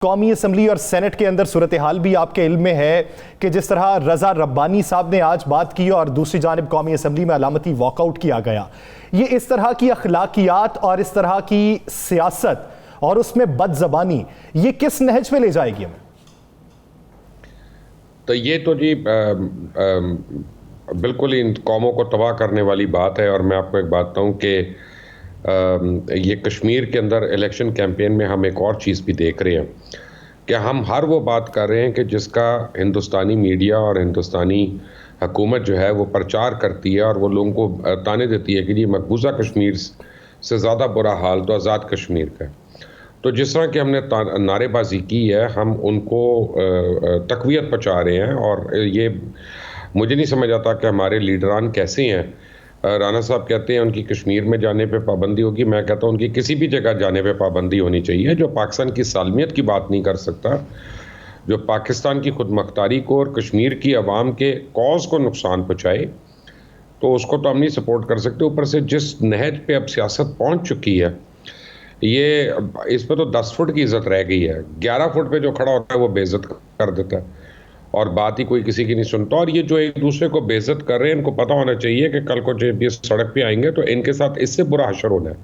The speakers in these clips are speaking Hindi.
कौमी असम्बली और सेनेट के अंदर सूरत हाल भी आपके इल्म में है कि जिस तरह रजा रब्बानी साहब ने आज बात की और दूसरी जानिब कौमी असम्बली में अलामती वॉकआउट किया गया, ये इस तरह की अखलाकियात और इस तरह की सियासत और उसमें बदजबानी ये किस नहज पे ले जाएगी हमें? तो ये तो जी बिल्कुल इन कौमों को तबाह करने वाली बात है। और मैं आपको एक बात बताऊँ कि ये कश्मीर के अंदर इलेक्शन कैंपेन में हम एक और चीज़ भी देख रहे हैं कि हम हर वो बात कर रहे हैं कि जिसका हिंदुस्तानी मीडिया और हिंदुस्तानी हुकूमत जो है वो प्रचार करती है और वो लोगों को ताने देती है कि जी मकबूजा कश्मीर से ज़्यादा बुरा हाल तो आज़ाद कश्मीर का है। तो जिस तरह की हमने नारेबाजी की है, हम उनको तक़वियत पहुँचा रहे हैं। और ये मुझे नहीं समझ आता कि हमारे लीडरान कैसे हैं। राना साहब कहते हैं उनकी कश्मीर में जाने पे पाबंदी होगी, मैं कहता हूँ उनकी किसी भी जगह जाने पे पाबंदी होनी चाहिए। जो पाकिस्तान की सालमियत की बात नहीं कर सकता, जो पाकिस्तान की खुद मुख्तारी को और कश्मीर की आवाम के कौज़ को नुकसान पहुँचाए, तो उसको तो हम नहीं सपोर्ट कर सकते। ऊपर से जिस नहज पे अब सियासत पहुँच चुकी है, ये इस पर तो 10 फुट की इज़्ज़त रह गई है। 11 फुट पे जो खड़ा होता है वो बेइज्जत कर देता है और बात ही कोई किसी की नहीं सुनता। और ये जो एक दूसरे को बेइज्जत कर रहे हैं, इनको पता होना चाहिए कि कल को जब ये सड़क पे आएंगे तो इनके साथ इससे बुरा हशर होना है।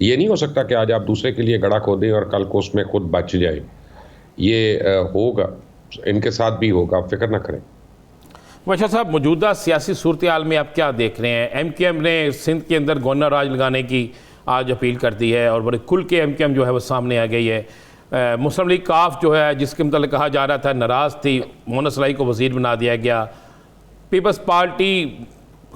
ये नहीं हो सकता कि आज आप दूसरे के लिए गड़ा खोदें और कल को उसमें खुद बच जाए। ये होगा, इनके साथ भी होगा, आप फिक्र ना करें। बादशाह साहब, मौजूदा सियासी सूरत हाल में आप क्या देख रहे हैं? MQM ने सिंध के अंदर गवर्नर राज लगाने की आज अपील कर दी है और बड़े खुल के MQM जो है वो सामने आ गई है। मुस्लिम लीग काफ जो है, जिसके मतलब कहा जा रहा था नाराज़ थी, मोहम्मद सलाई को वज़ीर बना दिया गया। पीपल्स पार्टी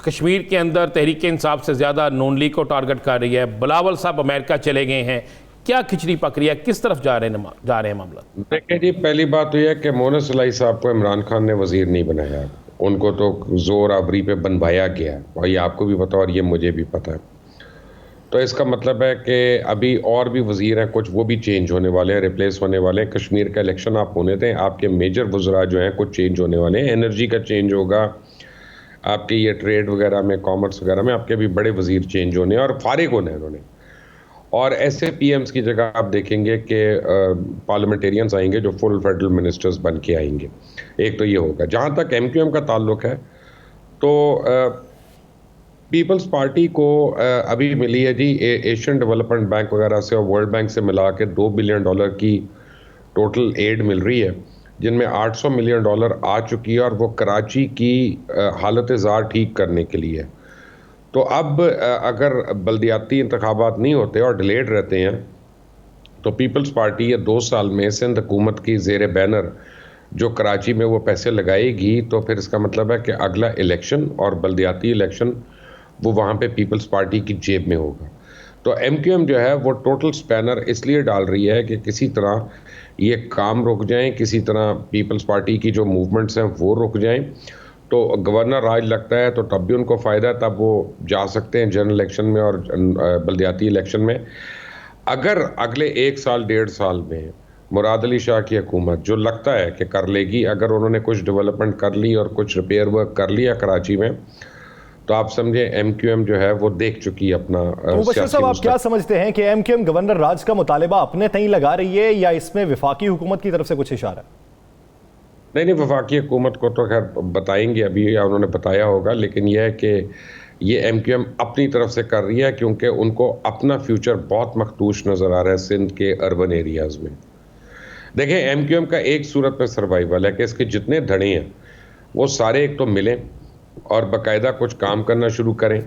कश्मीर के अंदर तहरीक इंसाफ से ज़्यादा नून लीग को टारगेट कर रही है। बिलावल साहब अमेरिका चले गए हैं। क्या खिचड़ी पक रही है, किस तरफ जा रहे हैं मामला? देखिए जी, पहली बात तो यह है कि मोहम्मद सलाई साहब को इमरान खान ने वज़ीर नहीं बनाया, उनको तो ज़ोर आवरी पे बनवाया गया और ये आपको भी पता और ये मुझे भी पता है। तो इसका मतलब है कि अभी और भी वज़ीर हैं, कुछ वो भी चेंज होने वाले हैं, रिप्लेस होने वाले हैं। कश्मीर का इलेक्शन आप होने दें, आपके मेजर वज़रा जो हैं कुछ चेंज होने वाले हैं। एनर्जी का चेंज होगा, आपके ये ट्रेड वगैरह में, कॉमर्स वगैरह में आपके भी बड़े वज़ीर चेंज होने और फारिग होने हैं उन्होंने। और ऐसे PMs की जगह आप देखेंगे कि पार्लियामेंटेरियंस आएंगे जो फुल फेडरल मिनिस्टर्स बन के आएंगे। एक तो ये होगा। जहाँ तक MQM का ताल्लुक है, तो पीपल्स पार्टी को अभी मिली है जी एशियन डेवलपमेंट बैंक वगैरह से और वर्ल्ड बैंक से मिला के $2 बिलियन की टोटल एड मिल रही है, जिनमें $800 मिलियन आ चुकी है और वो कराची की हालत ज़ार ठीक करने के लिए। तो अब अगर बल्दियाती इंतखाबात नहीं होते और डिलेड रहते हैं, तो पीपल्स पार्टी ये 2 साल में सिंध हुकूमत की ज़ेर बैनर जो कराची में वो पैसे लगाएगी, तो फिर इसका मतलब है कि अगला इलेक्शन और बल्दियाती इलेक्शन वो वहाँ पे पीपल्स पार्टी की जेब में होगा। तो MQM जो है वो टोटल स्पैनर इसलिए डाल रही है कि किसी तरह ये काम रुक जाएं, किसी तरह पीपल्स पार्टी की जो मूवमेंट्स हैं वो रुक जाएं। तो गवर्नर राज लगता है तो तब भी उनको फ़ायदा है, तब वो जा सकते हैं जनरल इलेक्शन में और बल्दियाती इलेक्शन में। अगर अगले 1 साल 1.5 साल में मुराद अली शाह की हुकूमत जो लगता है कि कर लेगी, अगर उन्होंने कुछ डेवलपमेंट कर ली और कुछ रिपेयर वर्क कर लिया कराची में, तो आप समझे MQM जो है वो देख चुकी है अपना। मुबश्शिर साहब, आप क्या समझते हैं कि MQM गवर्नर राज का मुतालिबा अपने तय लगा रही है या इसमें वफाकी हुकूमत की तरफ से कुछ इशारा है? नहीं, वफाकी हुकूमत को तो खैर बताएंगे अभी, या उन्होंने बताया होगा, लेकिन यह है कि ये MQM अपनी तरफ से कर रही है क्योंकि उनको अपना फ्यूचर बहुत मखदूश नज़र आ रहा है सिंध के अर्बन एरियाज़ में। देखिए, MQM का एक सूरत पर सर्वाइवल है कि इसके जितने धड़े हैं वो सारे एक तो मिलें और बाकायदा कुछ काम करना शुरू करें।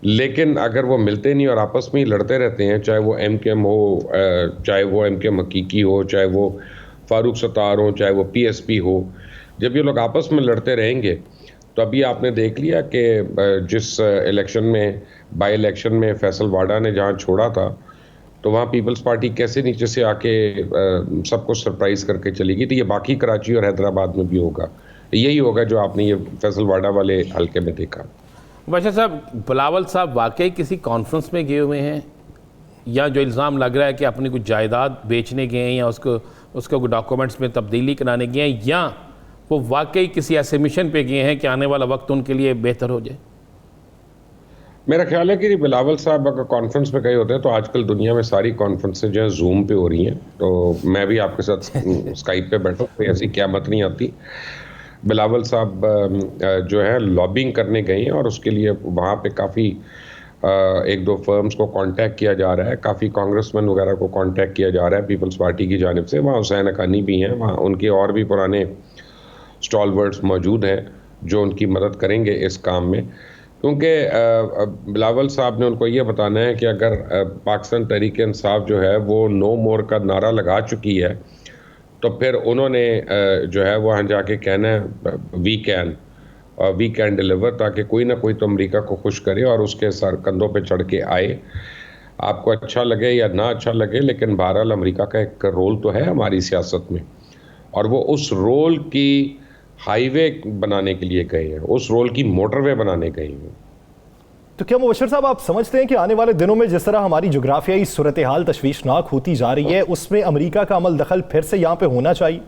लेकिन अगर वो मिलते नहीं और आपस में ही लड़ते रहते हैं, चाहे वो MQM हो, चाहे वो MQM हकीकी हो, चाहे वो फारूक सत्तार हो, चाहे वो PSP हो, जब ये लोग आपस में लड़ते रहेंगे, तो अभी आपने देख लिया कि जिस इलेक्शन में, बाई इलेक्शन में फैसल वाडा ने जहाँ छोड़ा था, तो वहाँ पीपल्स पार्टी कैसे नीचे से आके सबको सरप्राइज़ करके चली गई। तो ये बाकी कराची और हैदराबाद में भी होगा, यही होगा जो आपने ये फैसल वाडा वाले हल्के में देखा। बादशाह साहब, बिलावल साहब वाकई किसी कॉन्फ्रेंस में गए हुए हैं या जो इल्ज़ाम लग रहा है कि अपनी कुछ जायदाद बेचने गए हैं या उसको डॉक्यूमेंट्स में तब्दीली कराने गए हैं, या वो वाकई किसी ऐसे मिशन पे गए हैं कि आने वाला वक्त उनके लिए बेहतर हो जाए? मेरा ख्याल है कि बिलावल साहब अगर कॉन्फ्रेंस में गए होते हैं तो आजकल दुनिया में सारी कॉन्फ्रेंसें जो है जूम पे हो रही हैं, तो मैं भी आपके साथ स्काइप पे बैठा, कोई ऐसी क़यामत नहीं आती। बिलावल साहब जो है लॉबिंग करने गए हैं और उसके लिए वहाँ पे काफ़ी एक दो फर्म्स को कांटेक्ट किया जा रहा है, काफ़ी कांग्रेसमैन वगैरह को कांटेक्ट किया जा रहा है पीपल्स पार्टी की जानिब से। वहाँ हुसैन हक्कानी भी हैं, वहाँ उनके और भी पुराने स्टॉलवर्ड्स मौजूद हैं जो उनकी मदद करेंगे इस काम में, क्योंकि बिलावल साहब ने उनको ये बताना है कि अगर पाकिस्तान तहरीक-ए-इंसाफ जो है वो नो मोर का नारा लगा चुकी है, तो फिर उन्होंने जो है वहाँ जाके कहना है वी कैन डिलीवर, ताकि कोई ना कोई तो अमेरिका को खुश करे और उसके सर कंधों पे चढ़ के आए। आपको अच्छा लगे या ना अच्छा लगे, लेकिन बहरहाल अमेरिका का एक रोल तो है हमारी सियासत में, और वो उस रोल की हाईवे बनाने के लिए गए हैं, उस रोल की मोटरवे बनाने गए हैं। तो क्या मुबश्शिर साहब आप समझते हैं कि आने वाले दिनों में जिस तरह हमारी जोग्राफियाई सूरत हाल तशवीशनाक होती जा रही है, उसमें अमेरिका का अमल दखल फिर से यहाँ पे होना चाहिए?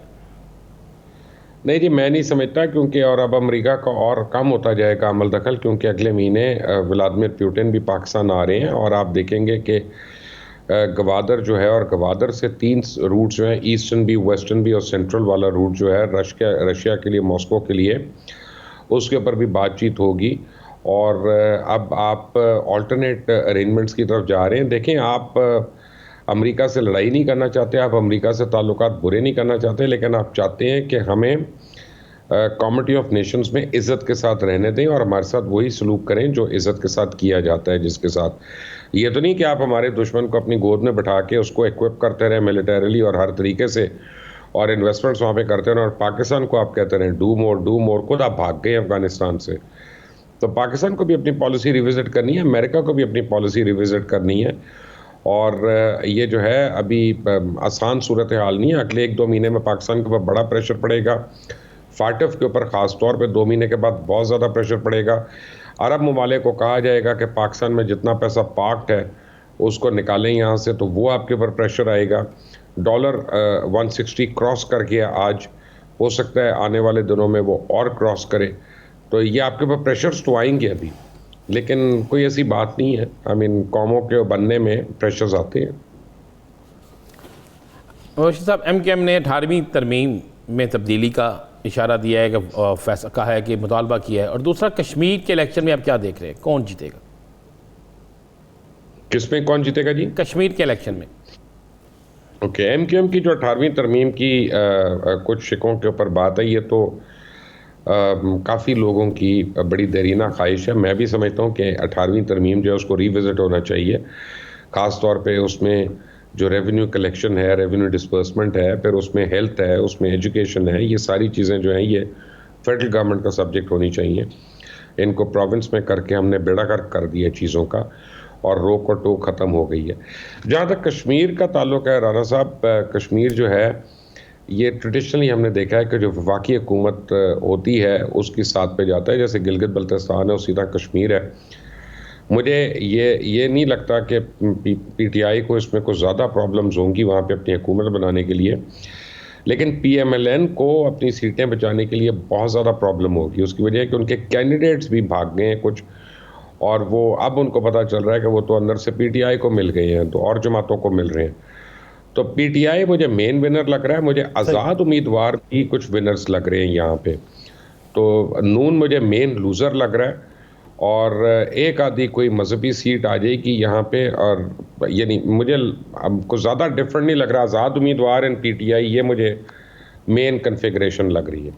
नहीं जी, मैं नहीं समझता, क्योंकि और अब अमेरिका का और कम होता जाएगा अमल दखल, क्योंकि अगले महीने व्लादिमीर पुतिन भी पाकिस्तान आ रहे हैं और आप देखेंगे कि गवादर जो है, और गवादर से 3 रूट जो हैं, ईस्टर्न भी, वेस्टर्न भी और सेंट्रल वाला रूट जो है रशिया के लिए, मॉस्को के लिए, उसके ऊपर भी बातचीत होगी। और अब आप ऑल्टरनेट अरेंजमेंट्स की तरफ जा रहे हैं। देखें, आप अमेरिका से लड़ाई नहीं करना चाहते, आप अमेरिका से ताल्लुकात बुरे नहीं करना चाहते, लेकिन आप चाहते हैं कि हमें कम्युनिटी ऑफ नेशंस में इज़्ज़त के साथ रहने दें और हमारे साथ वही सलूक करें जो इज़्ज़त के साथ किया जाता है, जिसके साथ ये तो नहीं कि आप हमारे दुश्मन को अपनी गोद में बैठा के उसको इक्विप करते रहें मिलिटरीली और हर तरीके से, और इन्वेस्टमेंट्स वहाँ पे करते रहें, और पाकिस्तान को आप कहते रहें डू मोर। खुद आप भाग गए अफगानिस्तान से। तो पाकिस्तान को भी अपनी पॉलिसी रिविजिट करनी है, अमेरिका को भी अपनी पॉलिसी रिविजिट करनी है, और ये जो है अभी आसान सूरत हाल नहीं है। अगले 1-2 महीने में पाकिस्तान के ऊपर बड़ा प्रेशर पड़ेगा, फाटफ के ऊपर ख़ास तौर पे 2 महीने के बाद बहुत ज़्यादा प्रेशर पड़ेगा। अरब ममालिक को कहा जाएगा कि पाकिस्तान में जितना पैसा पार्क्ड है उसको निकालें यहाँ से, तो वो आपके ऊपर प्रेशर आएगा। डॉलर 160 क्रॉस कर गया आज, हो सकता है आने वाले दिनों में वो और क्रॉस करे, तो ये आपके ऊपर प्रेशर्स तो आएंगे अभी, लेकिन कोई ऐसी बात नहीं है। आई मीन कौमों के बनने में प्रेशर्स आते हैं। मुबश्शिर साहब, MKM ने 18वीं तरमीम में तब्दीली का इशारा दिया है, कि फैसला कहा है कि मुतालबा किया है, और दूसरा कश्मीर के इलेक्शन में आप क्या देख रहे हैं, कौन जीतेगा? किसमें कौन जीतेगा जी? कश्मीर के इलेक्शन में। ओके, MKM की जो 18वीं तरमीम की कुछ शिकों के ऊपर बात है, ये तो काफ़ी लोगों की बड़ी देरीना ख्वाहिश है। मैं भी समझता हूँ कि 18वीं तरमीम जो है उसको रिविज़िट होना चाहिए, ख़ास तौर पे उसमें जो रेवेन्यू कलेक्शन है, रेवेन्यू डिस्बर्समेंट है, फिर उसमें हेल्थ है, उसमें एजुकेशन है, ये सारी चीज़ें जो हैं ये फेडरल गवर्नमेंट का सब्जेक्ट होनी चाहिए। इनको प्रोविंस में करके हमने बेड़ा गर्क कर दिया चीज़ों का, और रोक और टोक ख़त्म हो गई है। जहाँ तक कश्मीर का ताल्लुक है राना साहब, कश्मीर जो है ये ट्रेडिशनली हमने देखा है कि जो वफाकी हुकूमत होती है उसकी साथ पे जाता है, जैसे गिलगित बल्तिस्तान है, उसी तरह कश्मीर है। मुझे ये नहीं लगता कि PTI को इसमें कुछ ज़्यादा प्रॉब्लम्स होंगी वहाँ पे अपनी हुकूमत बनाने के लिए, लेकिन PMLN को अपनी सीटें बचाने के लिए बहुत ज़्यादा प्रॉब्लम होगी। उसकी वजह है कि उनके कैंडिडेट्स भी भाग गए हैं कुछ, और वो अब उनको पता चल रहा है कि वो तो अंदर से PTI को मिल गए हैं, तो और जमातों को मिल रहे हैं। तो PTI मुझे मेन विनर लग रहा है, मुझे आज़ाद उम्मीदवार भी कुछ विनर्स लग रहे हैं यहाँ पे। तो नून मुझे मेन लूज़र लग रहा है, और एक आधी कोई मजहबी सीट आ जाएगी यहाँ पे, और यानी मुझे अब कुछ ज़्यादा डिफरेंट नहीं लग रहा। आज़ाद उम्मीदवार एंड PTI, ये मुझे मेन कन्फिगरेशन लग रही है।